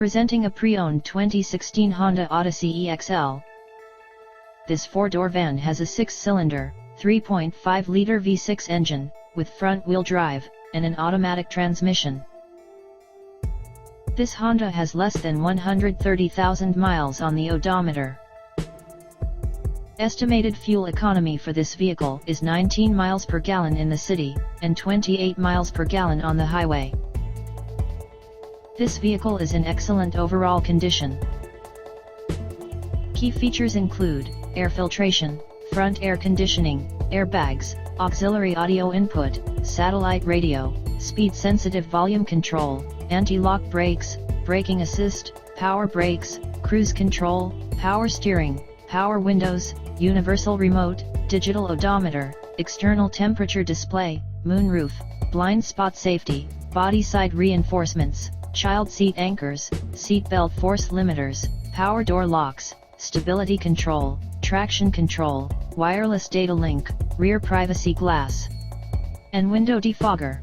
Presenting a pre-owned 2016 Honda Odyssey EXL. This four-door van has a 6-cylinder, 3.5-liter V6 engine, with front-wheel drive, and an automatic transmission. This Honda has less than 130,000 miles on the odometer. Estimated fuel economy for this vehicle is 19 miles per gallon in the city, and 28 miles per gallon on the highway. This vehicle is in excellent overall condition. Key features include air filtration, front air conditioning, airbags, auxiliary audio input, satellite radio, speed-sensitive volume control, anti-lock brakes, braking assist, power brakes, cruise control, power steering, power windows, universal remote, digital odometer, external temperature display, moonroof, blind spot safety, body side reinforcements, child seat anchors, seat belt force limiters, power door locks, stability control, traction control, wireless data link, rear privacy glass, and window defogger.